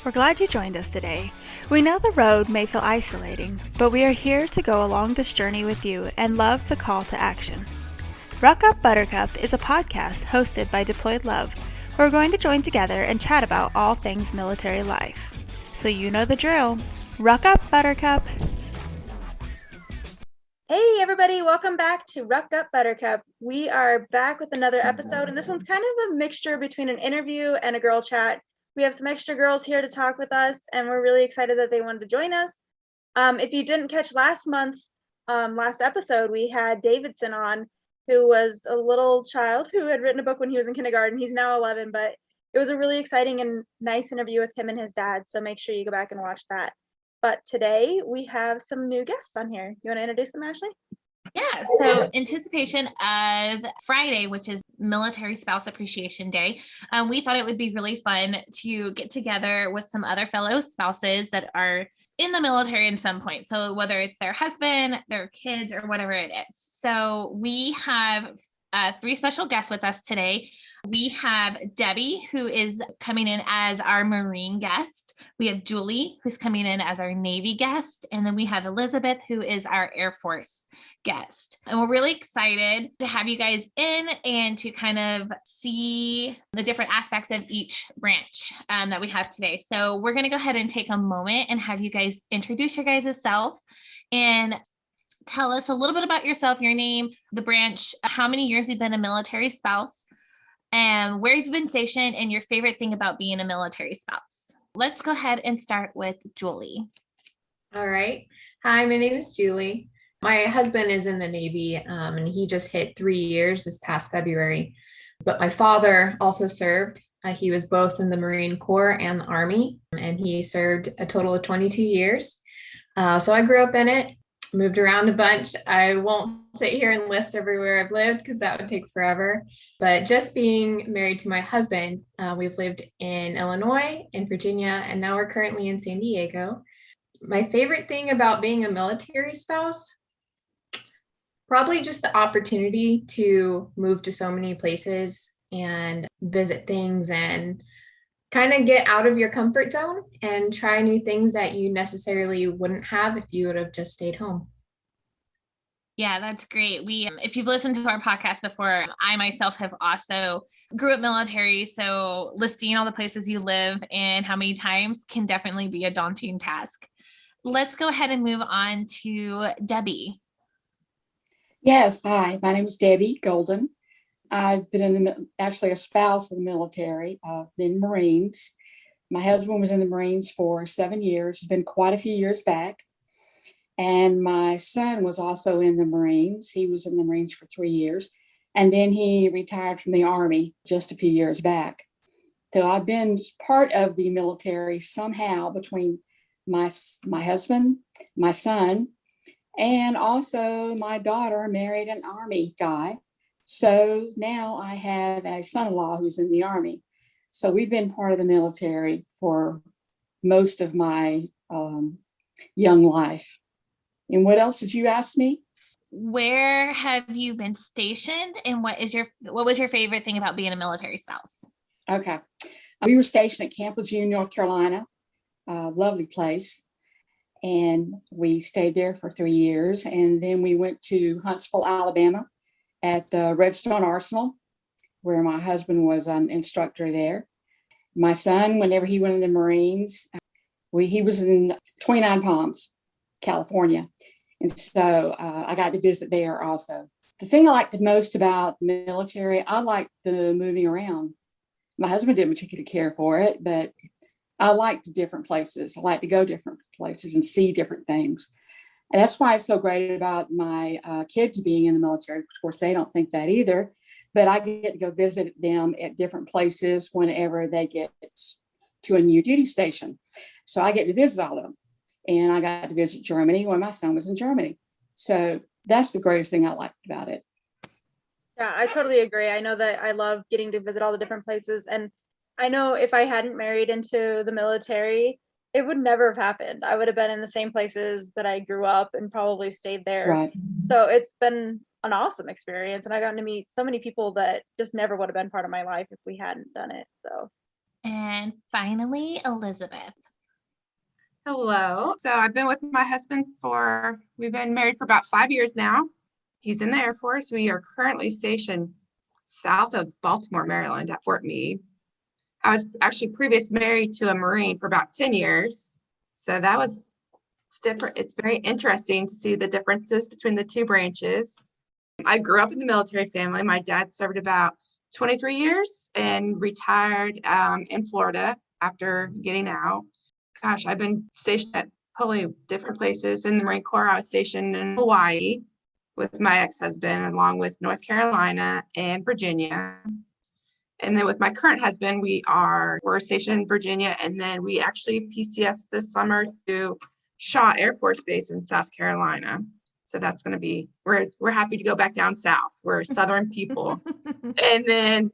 We're glad you joined us today. We know the road may feel isolating, but we are here to go along this journey with you and love the call to action. Ruck Up Buttercup is a podcast hosted by Deployed Love, where we're going to join together and chat about all things military life. So you know the drill. Ruck Up Buttercup. Hey everybody, welcome back to Ruck Up Buttercup. We are back with another episode, and this one's kind of a mixture between an interview and a girl chat. We have some extra girls here to talk with us, and we're really excited that they wanted to join us. If you didn't catch last month's last episode, we had Davidson on, who was a little child who had written a book when he was in kindergarten. He's now 11, but it was a really exciting and nice interview with him and his dad, so make sure you go back and watch that. But today we have some new guests on here. You want to introduce them, Ashley? Yeah, so anticipation of Friday, which is Military Spouse Appreciation Day, we thought it would be really fun to get together with some other fellow spouses that are in the military in some point. So whether it's their husband, their kids, or whatever it is. So we have three special guests with us today. We have Debbie, who is coming in as our Marine guest. We have Julie, who's coming in as our Navy guest. And then we have Elizabeth, who is our Air Force guest. And we're really excited to have you guys in and to kind of see the different aspects of each branch that we have today. So we're going to go ahead and take a moment and have you guys introduce your guys' self and tell us a little bit about yourself, your name, the branch, how many years you've been a military spouse, and where you've been stationed, and your favorite thing about being a military spouse. Let's go ahead and start with Julie. All right. Hi, my name is Julie. My husband is in the Navy, and he just hit 3 years this past February. But my father also served. He was both in the Marine Corps and the Army, and he served a total of 22 years. So I grew up in it. Moved around a bunch. I won't sit here and list everywhere I've lived because that would take forever. But just being married to my husband, we've lived in Illinois, in Virginia, and now we're currently in San Diego. My favorite thing about being a military spouse, probably just the opportunity to move to so many places and visit things and kind of get out of your comfort zone and try new things that you necessarily wouldn't have if you would have just stayed home. Yeah, that's great. If you've listened to our podcast before, I myself have also grew up military. So listing all the places you live and how many times can definitely be a daunting task. Let's go ahead and move on to Debbie. Yes. Hi, my name is Debbie Golden. I've been actually a spouse in the military. I've been Marines. My husband was in the Marines for 7 years. It's been quite a few years back. And my son was also in the Marines. He was in the Marines for 3 years. And then he retired from the Army just a few years back. So I've been part of the military somehow between my husband, my son, and also my daughter married an Army guy. So now I have a son-in-law who's in the Army. So we've been part of the military for most of my young life. And what else did you ask me? Where have you been stationed, and what was your favorite thing about being a military spouse? Okay. We were stationed at Camp Lejeune, North Carolina, a lovely place. And we stayed there for 3 years. And then we went to Huntsville, Alabama, at the Redstone Arsenal, where my husband was an instructor there. My son, whenever he went in the Marines, he was in 29 Palms, California. And so I got to visit there also. The thing I liked the most about the military, I liked the moving around. My husband didn't particularly care for it, but I liked different places. I like to go different places and see different things. And that's why it's so great about my kids being in the military. Of course, they don't think that either, but I get to go visit them at different places whenever they get to a new duty station. So I get to visit all of them. And I got to visit Germany when my son was in Germany. So that's the greatest thing I liked about it. Yeah, I totally agree. I know that I love getting to visit all the different places. And I know if I hadn't married into the military, it would never have happened. I would have been in the same places that I grew up and probably stayed there. Right. So it's been an awesome experience. And I got to meet so many people that just never would have been part of my life if we hadn't done it. So And finally, Elizabeth. Hello. So I've been with my husband we've been married for about 5 years now. He's in the Air Force. We are currently stationed south of Baltimore, Maryland at Fort Meade. I was actually previously married to a Marine for about 10 years. So it's different. It's very interesting to see the differences between the two branches. I grew up in the military family. My dad served about 23 years and retired in Florida after getting out. Gosh, I've been stationed at probably different places. In the Marine Corps, I was stationed in Hawaii with my ex-husband, along with North Carolina and Virginia. And then with my current husband, we're stationed in Virginia, and then we actually PCS this summer to Shaw Air Force Base in South Carolina. So that's going to be, we're happy to go back down south. We're Southern people. And then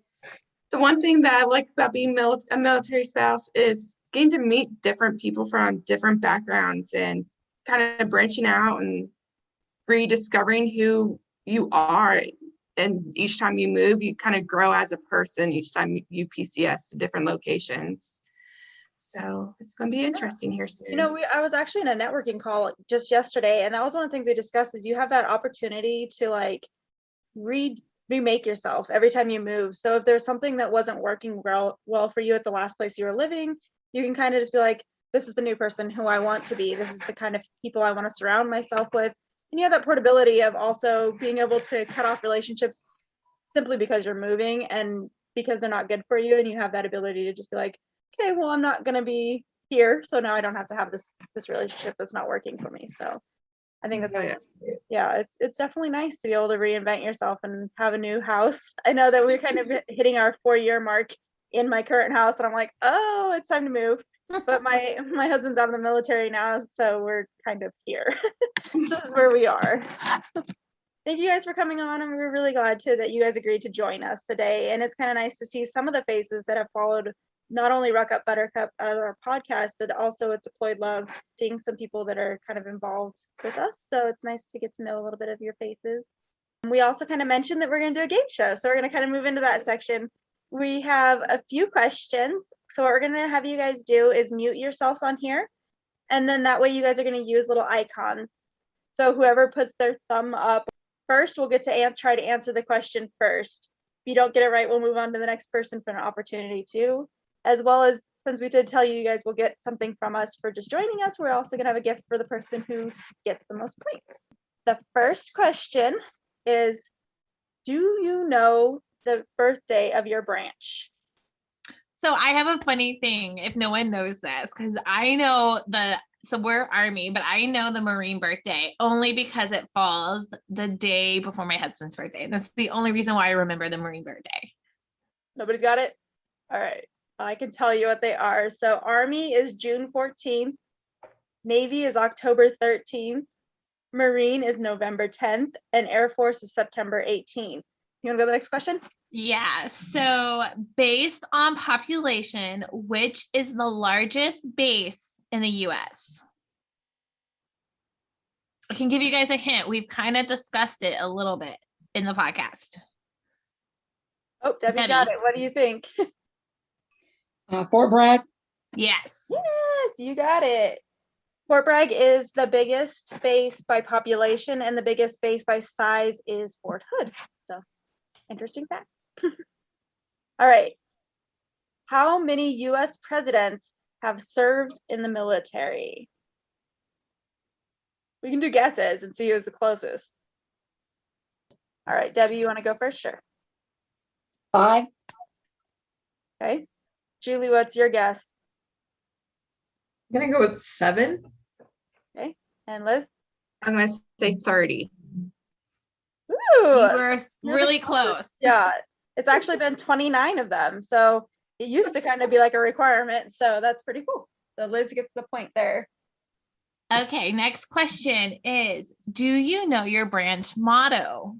the one thing that I like about being a military spouse is getting to meet different people from different backgrounds and kind of branching out and rediscovering who you are. And each time you move, you kind of grow as a person each time you PCS to different locations. So it's going to be interesting here soon. You know, I was actually in a networking call just yesterday, and that was one of the things we discussed is you have that opportunity to like remake yourself every time you move. So if there's something that wasn't working well for you at the last place you were living, you can kind of just be like, this is the new person who I want to be. This is the kind of people I want to surround myself with. And you have that portability of also being able to cut off relationships simply because you're moving and because they're not good for you. And you have that ability to just be like, okay, well, I'm not going to be here. So now I don't have to have this relationship that's not working for me. So I think that's, yeah, it's definitely nice to be able to reinvent yourself and have a new house. I know that we're kind of hitting our 4-year mark in my current house, and I'm like, oh, it's time to move. But my husband's out of the military now, so we're kind of here. So this is where we are. Thank you guys for coming on, and we're really glad that you guys agreed to join us today. And it's kind of nice to see some of the faces that have followed not only Ruck Up Buttercup as our podcast, but also It's Deployed Love, seeing some people that are kind of involved with us. So it's nice to get to know a little bit of your faces. We also kind of mentioned that we're going to do a game show. So we're going to kind of move into that section. We have a few questions. So what we're going to have you guys do is mute yourselves on here. And then that way you guys are going to use little icons. So whoever puts their thumb up first will get to try to answer the question first. If you don't get it right, we'll move on to the next person for an opportunity too. As well as, since we did tell you guys will get something from us for just joining us, we're also going to have a gift for the person who gets the most points. The first question is, do you know the birthday of your branch? So I have a funny thing if no one knows this, because I know so we're Army, but I know the Marine birthday only because it falls the day before my husband's birthday. That's the only reason why I remember the Marine birthday. Nobody's got it? All right. I can tell you what they are. So Army is June 14th. Navy is October 13th. Marine is November 10th. And Air Force is September 18th. You want to go to the next question? Yeah. So based on population, which is the largest base in the US? I can give you guys a hint. We've kind of discussed it a little bit in the podcast. Oh, Debbie got it. What do you think? Fort Bragg. Yes. Yes, you got it. Fort Bragg is the biggest base by population, and the biggest base by size is Fort Hood. So, interesting fact. All right. How many US presidents have served in the military? We can do guesses and see who's the closest. All right, Debbie, you want to go first? Sure. 5. Okay. Julie, what's your guess? I'm going to go with 7. Okay. And Liz? I'm going to say 30. Ooh, You were really close. Yeah, it's actually been 29 of them. So it used to kind of be like a requirement. So that's pretty cool. So Liz gets the point there. Okay, next question is, do you know your branch motto?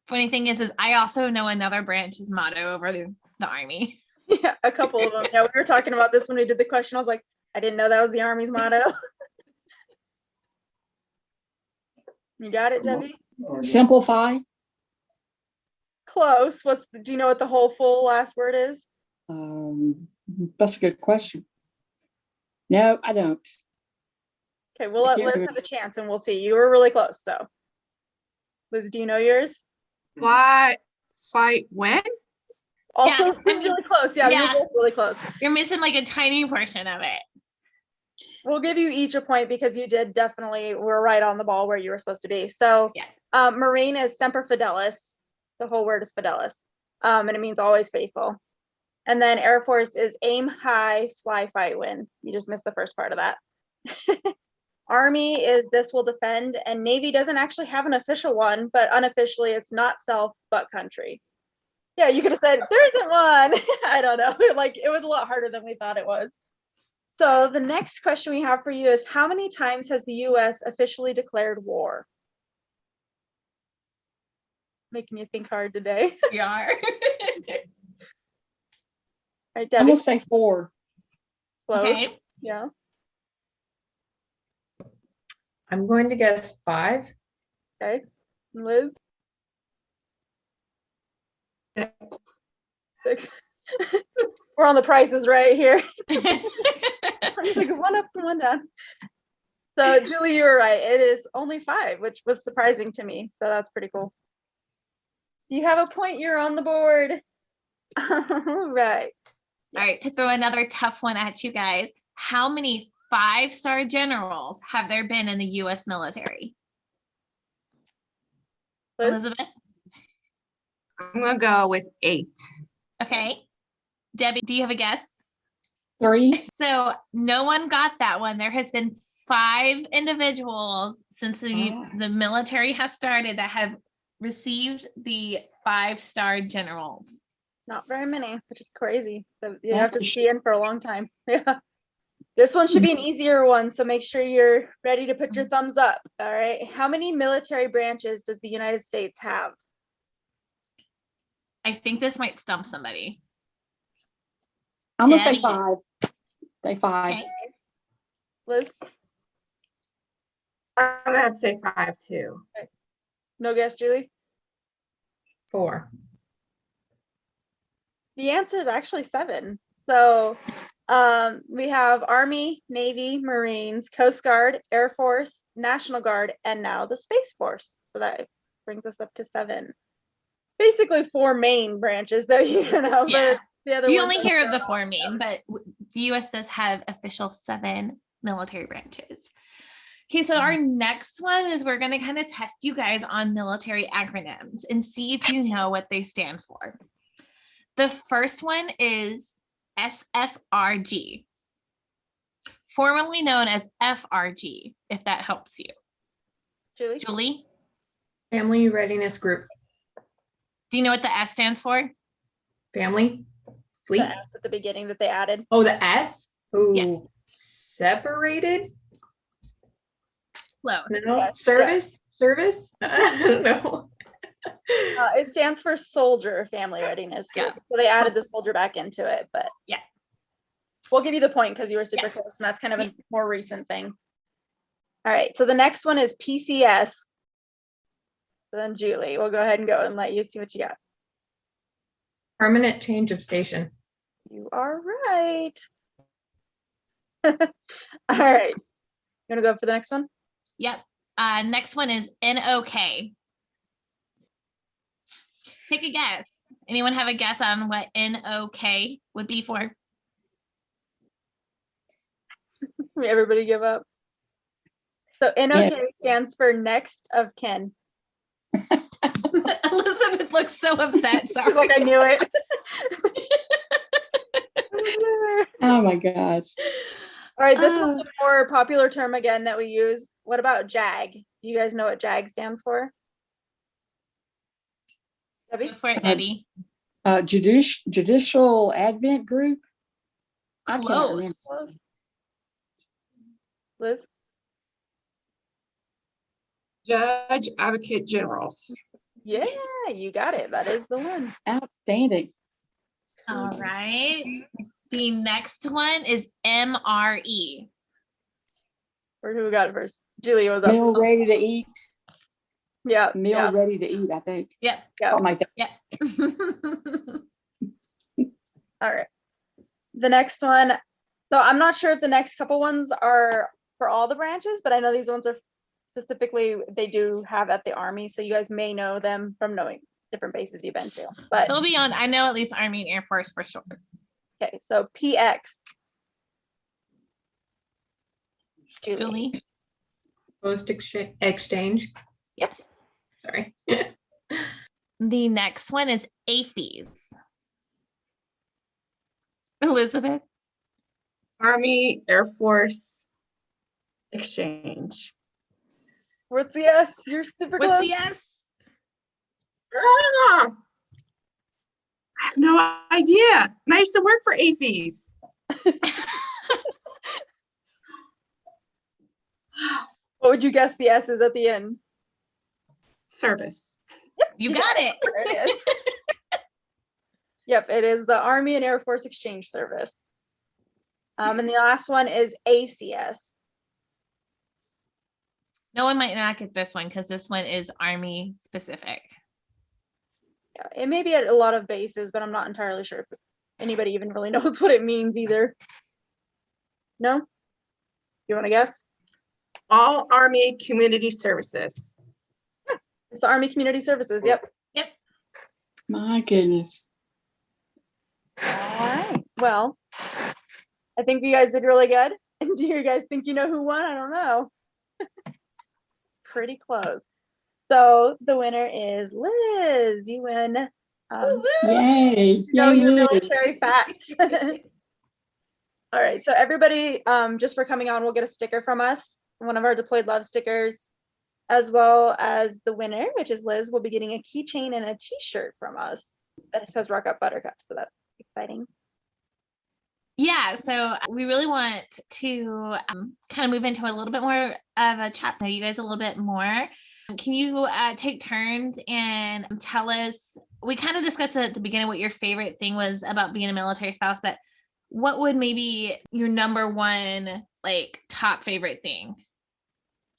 Funny thing is I also know another branch's motto over the Army. Yeah, a couple of them. Yeah, we were talking about this when we did the question. I was like, I didn't know that was the Army's motto. You got it, Debbie? Simplify. close. Do you know what the whole full last word is? That's a good question. No, I don't. Okay, we'll let Liz have a chance and we'll see. You were really close, so. Liz, do you know yours? Fly, fight, win? Also, Yeah, I mean, really close. Yeah, yeah. you're both really close. You're missing like a tiny portion of it. We'll give you each a point because you did definitely were right on the ball where you were supposed to be. So yeah. Marine is semper fidelis. The whole word is fidelis. And it means always faithful. And then Air Force is aim high, fly, fight, win. You just missed the first part of that. Army is this will defend, and Navy doesn't actually have an official one, but unofficially it's not self, but country. Yeah, you could have said there isn't one. I don't know. Like it was a lot harder than we thought it was. So the next question we have for you is how many times has the US officially declared war? Making you think hard today. We are. All right, I'm Debbie. gonna say 4. Close. Okay. Yeah. I'm going to guess 5. Okay. Liz. 6. We're on the prices right here. I'm just like one up and one down. So Julie, you were right. It is only 5, which was surprising to me. So that's pretty cool. You have a point. You're on the board. All right. All right, to throw another tough one at you guys. How many 5-star generals have there been in the US military? Liz? Elizabeth? I'm gonna go with 8. Okay. Debbie, do you have a guess? 3. So no one got that one. There has been 5 individuals since the military has started that have received the 5-star generals. Not very many, which is crazy. So you That's have to for be in for a long time. Yeah. This one should be an easier one, so make sure you're ready to put your thumbs up. All right. How many military branches does the United States have? I think this might stump somebody. I'm gonna say Debbie. 5. Say 5. Okay. Liz? I'm gonna have to say 5 too. No guess, Julie? 4. The answer is actually 7. So we have Army, Navy, Marines, Coast Guard, Air Force, National Guard, and now the Space Force. So that brings us up to 7. Basically 4 main branches, though, Yeah. but the other You ones only are hear of the not. 4 main, but the US does have official 7 military branches. Okay, so our next one is we're going to kind of test you guys on military acronyms and see if you know what they stand for. The first one is SFRG, formerly known as FRG, if that helps you. Julie? Julie, Family Readiness Group. do you know what the S stands for? Family? Fleet? The S at the beginning that they added. Oh, the S? Oh, Yeah. Separated? Close. No. Yes, Service? Service? I don't know. It stands for Soldier Family Readiness Group. Yeah. So they added the soldier back into it, but Yeah. We'll give you the point because you were super close, and that's kind of a more recent thing. All right, so the next one is PCS. So then Julie, we'll go ahead and go and let you see what you got. Permanent change of station. You are right. All right. You want to go for the next one? Yep. Next one is NOK. Take a guess. Anyone have a guess on what NOK would be for? Everybody give up. So NOK stands for next of kin. Elizabeth looks so upset. Sorry. Like I knew it. Oh my gosh. All right, this one's a more popular term again that we use. What about JAG? Do you guys know what JAG stands for? Debbie? Go for it, Debbie. Judicial Advent Group. I cannot Close. remember. Liz? Judge Advocate Generals. Yeah, Yes. you got it. That is the one. Outstanding. All right. The next one is MRE. Or who got it first? Julie was up. Meal ready to eat. Yeah. Meal Yeah. ready to eat, I think. Yep. Yeah. Something like that. Yep. All right. The next one. So I'm not sure if the next couple ones are for all the branches, but I know these ones are specifically, they do have at the Army. So you guys may know them from knowing different bases you've been to. But They'll be on, I know at least Army and Air Force for sure. okay, so PX. Julie? Post exchange. Yes. Sorry. The next one is AFES. Elizabeth? Army, Air Force, exchange. What's the S? You're super What's close. the S? Ah! I have no idea. And I used to work for AFES. What would you guess the S is at the end? Service. You got it. There it is. Yep, it is the Army and Air Force Exchange Service. And the last one is ACS. No one might not get this one because this one is Army specific. Yeah, it may be at a lot of bases, but I'm not entirely sure if anybody even really knows what it means either. No? You want to guess? All Army Community Services. It's the Army Community Services. Yep. Yep. My goodness. All right. Well, I think you guys did really good. And do you guys think you know who won? I don't know. Pretty close. So the winner is Liz. You win. Yay. Know Yay, your Liz. military facts. All right. So everybody, just for coming on, will get a sticker from us, one of our Deployed Love stickers, as well as the winner, which is Liz, will be getting a keychain and a t-shirt from us that says Ruck Up Buttercup. So that's exciting. Yeah, so we really want to kind of move into a little bit more of a chat, know you guys a little bit more. Can you take turns and tell us, we kind of discussed at the beginning what your favorite thing was about being a military spouse, but what would maybe your number one, like, top favorite thing?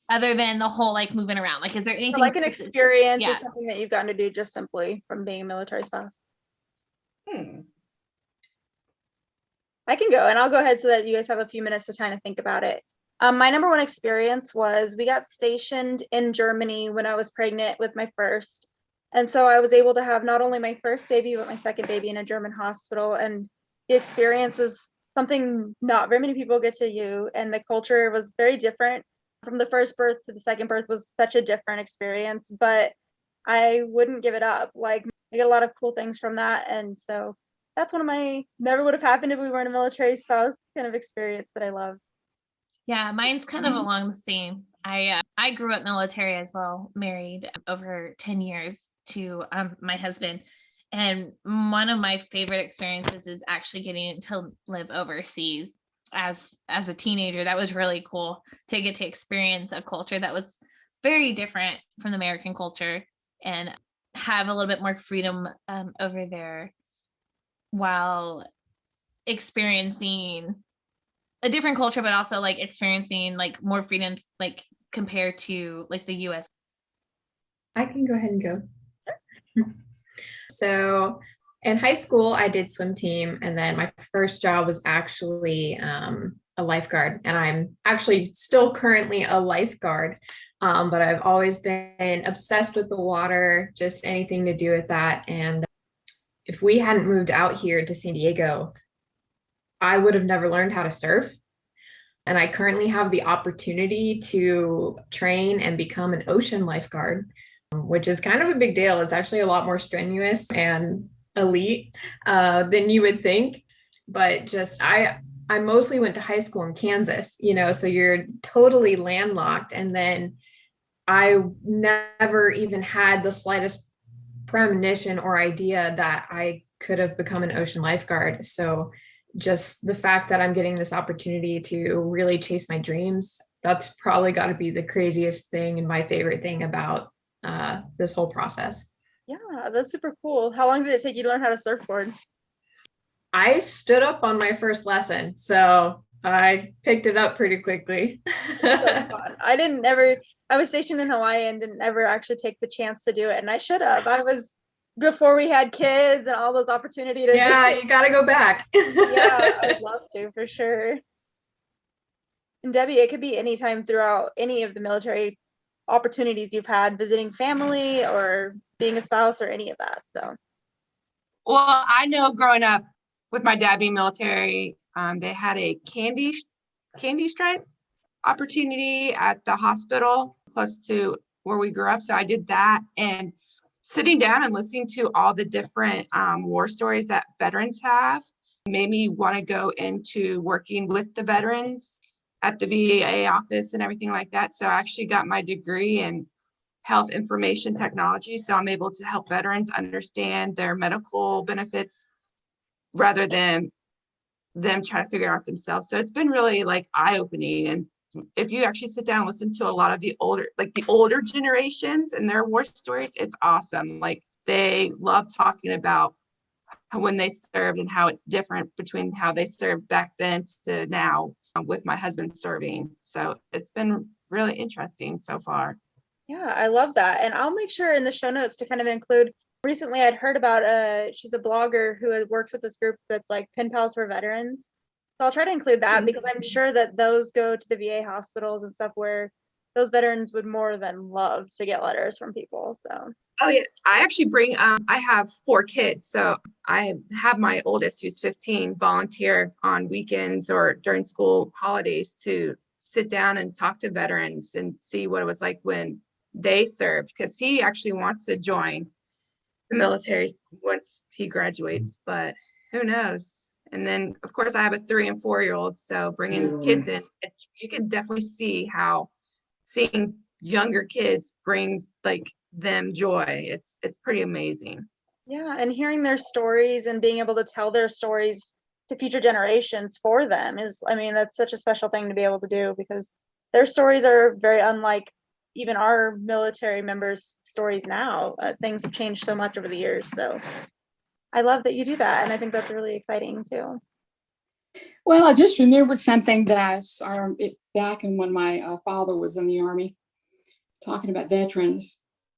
Other than the whole, like, moving around, like, is there anything Like an specific? experience Yeah. or something that you've gotten to do just simply from being a military spouse? I can go, and I'll go ahead so that you guys have a few minutes to kind of think about it. My number one experience was we got stationed in Germany when I was pregnant with my first. And so I was able to have not only my first baby, but my second baby in a German hospital. And the experience is something not very many people get to do. And the culture was very different. From the first birth to the second birth was such a different experience, but I wouldn't give it up. Like, I get a lot of cool things from that. And so that's one of my never would have happened if we weren't a military spouse kind of experience that I love. Yeah, mine's kind of along the same. I grew up military as well, married over 10 years to my husband. And one of my favorite experiences is actually getting to live overseas as a teenager. That was really cool to get to experience a culture that was very different from the American culture and have a little bit more freedom over there while experiencing a different culture, but also like experiencing like more freedoms, like compared to like the US. I can go ahead and go. So in high school, I did swim team, and then my first job was actually a lifeguard, and I'm actually still currently a lifeguard, but I've always been obsessed with the water, just anything to do with that. And if we hadn't moved out here to San Diego, I would have never learned how to surf. And I currently have the opportunity to train and become an ocean lifeguard, which is kind of a big deal. It's actually a lot more strenuous and elite than you would think. But just I mostly went to high school in Kansas, so you're totally landlocked. And then I never even had the slightest premonition or idea that I could have become an ocean lifeguard. So just the fact that I'm getting this opportunity to really chase my dreams, that's probably got to be the craziest thing and my favorite thing about this whole process. Yeah, that's super cool. How long did it take you to learn how to surfboard? I stood up on my first lesson, so I picked it up pretty quickly. Fun. I was stationed in Hawaii and didn't ever actually take the chance to do it, and I should have. I was before we had kids and all those opportunities to Yeah, you got to go back. yeah, I would love to for sure. And Debbie, it could be anytime throughout any of the military opportunities you've had, visiting family or being a spouse or any of that. So, Well, I know growing up with my dad being military, they had a candy stripe opportunity at the hospital close to where we grew up. So I did that, and sitting down and listening to all the different war stories that veterans have made me want to go into working with the veterans at the VA office and everything like that. So I actually got my degree in health information technology. So I'm able to help veterans understand their medical benefits rather than them trying to figure it out themselves. So it's been really like eye-opening. And if you actually sit down and listen to a lot of the older generations and their war stories, it's awesome. Like they love talking about when they served and how it's different between how they served back then to now with my husband serving. So it's been really interesting so far. yeah, I love that. And I'll make sure in the show notes to kind of include, recently I'd heard about she's a blogger who works with this group that's like pen pals for veterans. So I'll try to include that because I'm sure that those go to the VA hospitals and stuff where those veterans would more than love to get letters from people. So Oh yeah, I actually bring, I have 4 kids. So I have my oldest, who's 15, volunteer on weekends or during school holidays to sit down and talk to veterans and see what it was like when they served, because he actually wants to join the military once he graduates, but who knows? And then of course I have a 3 and 4-year-old, so bringing kids in, you can definitely see how seeing younger kids brings like them joy. It's pretty amazing. yeah, and hearing their stories and being able to tell their stories to future generations for them is, I mean, that's such a special thing to be able to do because their stories are very unlike even our military members' stories now. Things have changed so much over the years. So I love that you do that. And I think that's really exciting too. Well, I just remembered something that I saw back in when my father was in the Army, talking about veterans.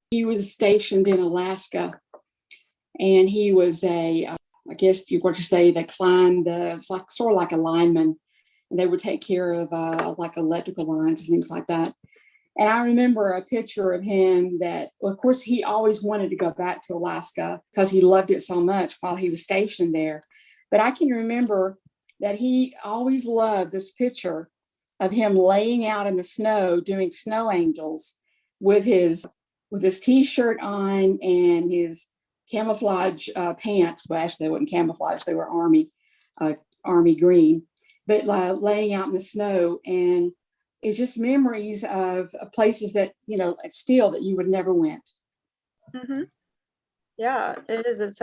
He was stationed in Alaska, and he was I guess you were to say, they climbed it's like sort of like a lineman, and they would take care of like electrical lines and things like that. And I remember a picture of him that, well, of course, he always wanted to go back to Alaska because he loved it so much while he was stationed there. But I can remember that he always loved this picture of him laying out in the snow doing snow angels with his t-shirt on and his camouflage pants. Well, actually, they weren't camouflage; they were army green, but laying out in the snow. And it's just memories of places that still that you would never went. Mm-hmm. Yeah, it is. It's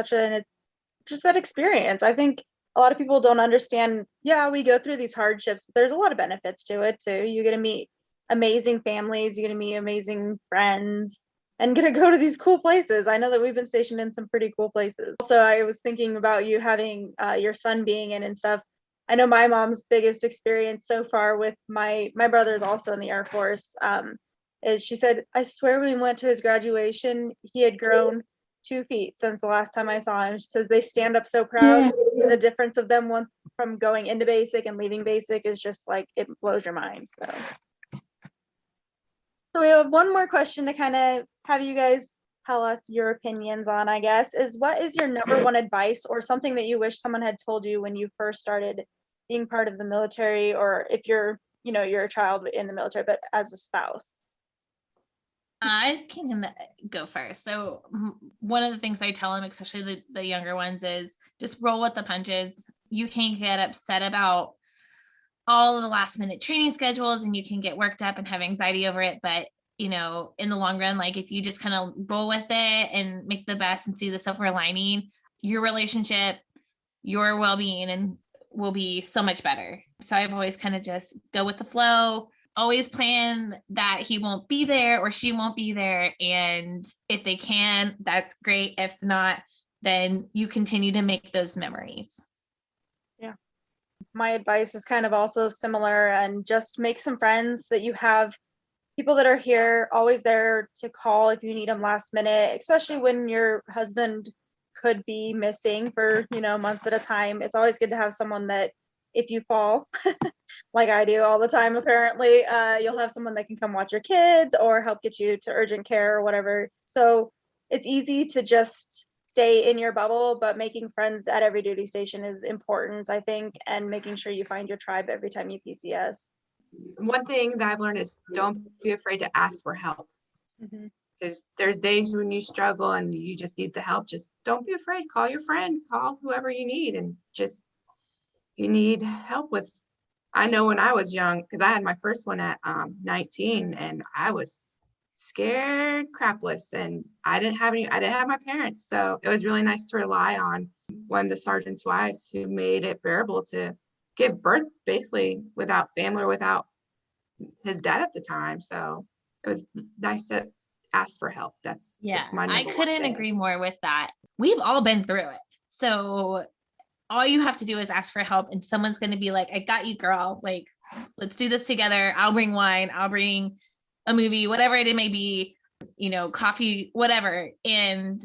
just that experience. I think a lot of people don't understand. Yeah, we go through these hardships, but there's a lot of benefits to it too. You get to meet amazing families, you get to meet amazing friends, and get to go to these cool places. I know that we've been stationed in some pretty cool places. Also, I was thinking about you having your son being in and stuff. I know my mom's biggest experience so far with my brother's also in the Air Force, is she said, I swear when we went to his graduation, he had grown 2 feet since the last time I saw him. She says they stand up so proud. Yeah. The difference of them once from going into basic and leaving basic is just like, it blows your mind. So we have one more question to kind of have you guys tell us your opinions on, I guess, is what is your number one advice or something that you wish someone had told you when you first started being part of the military, or if you're a child in the military, but as a spouse? I can go first. So one of the things I tell them, especially the younger ones, is just roll with the punches. You can get upset about all of the last minute training schedules and you can get worked up and have anxiety over it. But, in the long run, like if you just kind of roll with it and make the best and see the silver lining, your relationship, your well-being and will be so much better. So I've always kind of just go with the flow, always plan that he won't be there or she won't be there. And if they can, that's great. If not, then you continue to make those memories. Yeah. My advice is kind of also similar, and just make some friends that you have people that are here, always there to call if you need them last minute, especially when your husband could be missing for, months at a time. It's always good to have someone that if you fall, like I do all the time, apparently, you'll have someone that can come watch your kids or help get you to urgent care or whatever. So it's easy to just stay in your bubble, but making friends at every duty station is important, I think, and making sure you find your tribe every time you PCS. One thing that I've learned is don't be afraid to ask for help. Because there's days when you struggle and you just need the help. Just don't be afraid. Call your friend, call whoever you need, and just, you need help with. I know when I was young, because I had my first one at 19, and I was scared crapless, and I didn't have my parents. So it was really nice to rely on one of the sergeant's wives who made it bearable to give birth basically without family or without his dad at the time. So it was nice to ask for help. That's my I couldn't agree more with that. We've all been through it. So all you have to do is ask for help, and someone's going to be like, I got you, girl. Like, let's do this together. I'll bring wine. I'll bring a movie, whatever it may be, coffee, whatever. And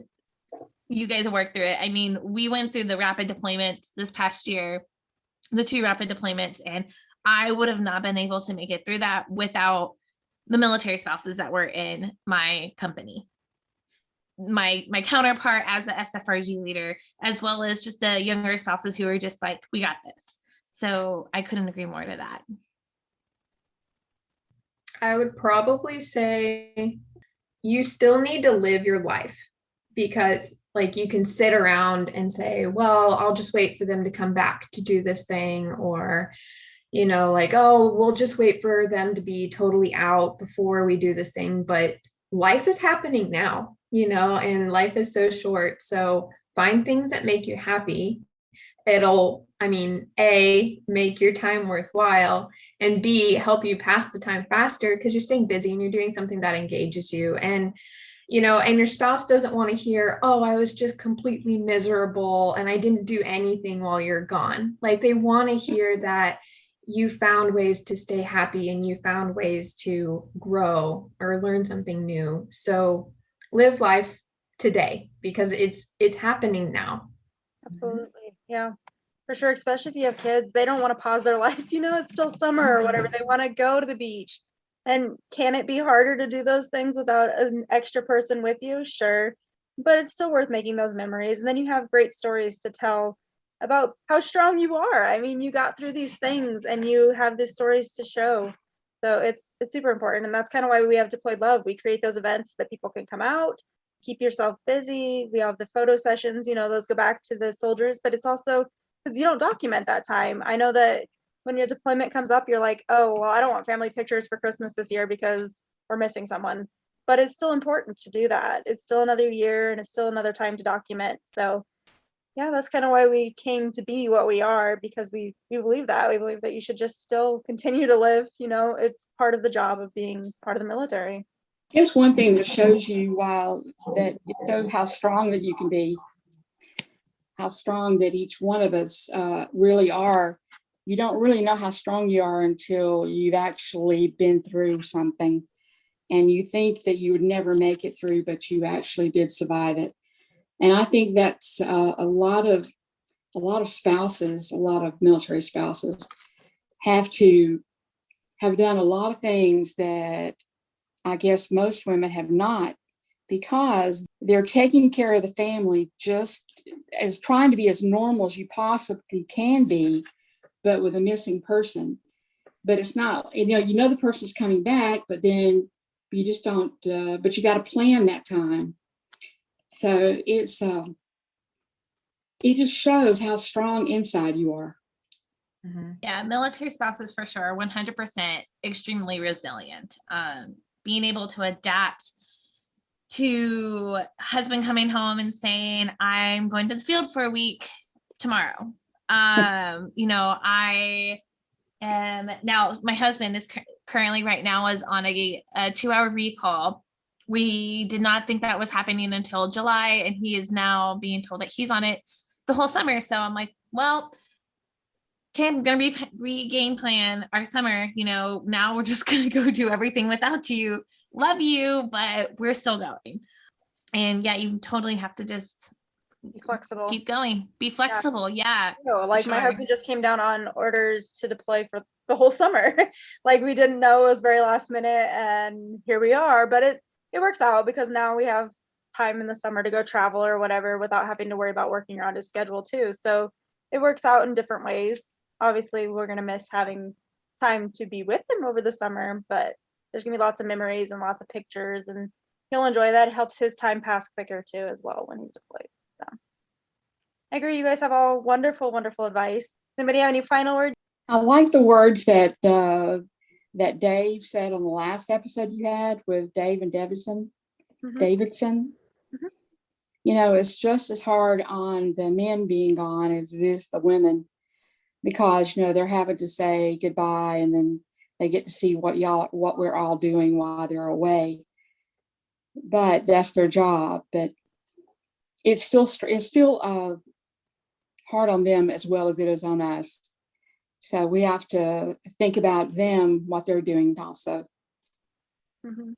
you guys work through it. I mean, we went through the rapid deployments this past year, the 2 rapid deployments, and I would have not been able to make it through that without the military spouses that were in my company. My counterpart as the SFRG leader, as well as just the younger spouses who were just like, we got this. So I couldn't agree more to that. I would probably say you still need to live your life, because like you can sit around and say, well, I'll just wait for them to come back to do this thing, or like, oh, we'll just wait for them to be totally out before we do this thing. But life is happening now, and life is so short. So find things that make you happy. It'll, A, make your time worthwhile, and B, help you pass the time faster because you're staying busy and you're doing something that engages you. And, and your spouse doesn't want to hear, oh, I was just completely miserable and I didn't do anything while you're gone. Like, they want to hear that you found ways to stay happy and you found ways to grow or learn something new. So live life today, because it's happening now. Absolutely. Yeah, for sure. Especially if you have kids, they don't want to pause their life. It's still summer or whatever. They want to go to the beach. And can it be harder to do those things without an extra person with you? Sure. But it's still worth making those memories. And then you have great stories to tell about how strong you are. You got through these things and you have these stories to show. So it's super important. And that's kind of why we have Deployed Love. We create those events that people can come out, keep yourself busy. We have the photo sessions, those go back to the soldiers, but it's also because you don't document that time. I know that when your deployment comes up, you're like, oh, well, I don't want family pictures for Christmas this year because we're missing someone. But it's still important to do that. It's still another year and it's still another time to document. So yeah, that's kind of why we came to be what we are, because we believe that. We believe that you should just still continue to live. It's part of the job of being part of the military. I guess one thing that shows you that it shows how strong that you can be, how strong that each one of us really are. You don't really know how strong you are until you've actually been through something and you think that you would never make it through, but you actually did survive it. And I think that's a lot of spouses, a lot of military spouses have done a lot of things that I guess most women have not, because they're taking care of the family just as trying to be as normal as you possibly can be, but with a missing person. But it's not, the person's coming back, but then you just don't, but you got to plan that time. So it just shows how strong inside you are. Mm-hmm. Yeah, military spouses for sure, 100% extremely resilient. Being able to adapt to husband coming home and saying, I'm going to the field for a week tomorrow. I am now, my husband is currently right now is on a 2-hour recall. We did not think that was happening until July, and he is now being told that he's on it the whole summer. So I'm like, well, okay, I'm gonna regain plan our summer. Now we're just gonna go do everything without you. Love you, but we're still going. And yeah, you totally have to just Be flexible. keep going. Be flexible. Yeah. Like my sure. husband just came down on orders to deploy for the whole summer. Like we didn't know, it was very last minute, and here we are. But it works out because now we have time in the summer to go travel or whatever without having to worry about working around his schedule too. So it works out in different ways. Obviously, we're gonna miss having time to be with him over the summer, but there's gonna be lots of memories and lots of pictures, and he'll enjoy that. It helps his time pass quicker too as well when he's deployed. So I agree. You guys have all wonderful, wonderful advice. Anybody have any final words? I like the words that that Dave said on the last episode you had with Dave and Davidson. Davidson. It's just as hard on the men being gone as it is the women, because they're having to say goodbye, and then they get to see what we're all doing while they're away. But that's their job. But it's still hard on them as well as it is on us. So we have to think about them, what they're doing also. And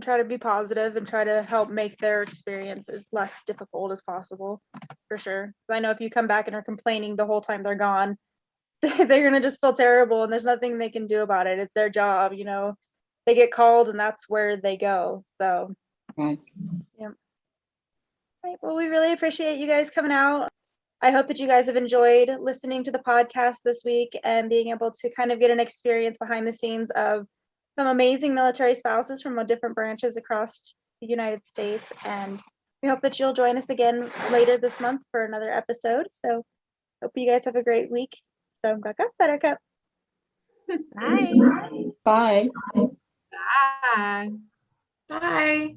try to be positive and try to help make their experience as less difficult as possible, for sure. Because I know if you come back and are complaining the whole time they're gone, they're going to just feel terrible, and there's nothing they can do about it. It's their job, they get called and that's where they go. So, Right. Yeah. Right. Well, we really appreciate you guys coming out. I hope that you guys have enjoyed listening to the podcast this week and being able to kind of get an experience behind the scenes of some amazing military spouses from different branches across the United States. And we hope that you'll join us again later this month for another episode. So hope you guys have a great week. So Ruck Up Buttercup. Bye. Bye. Bye. Bye.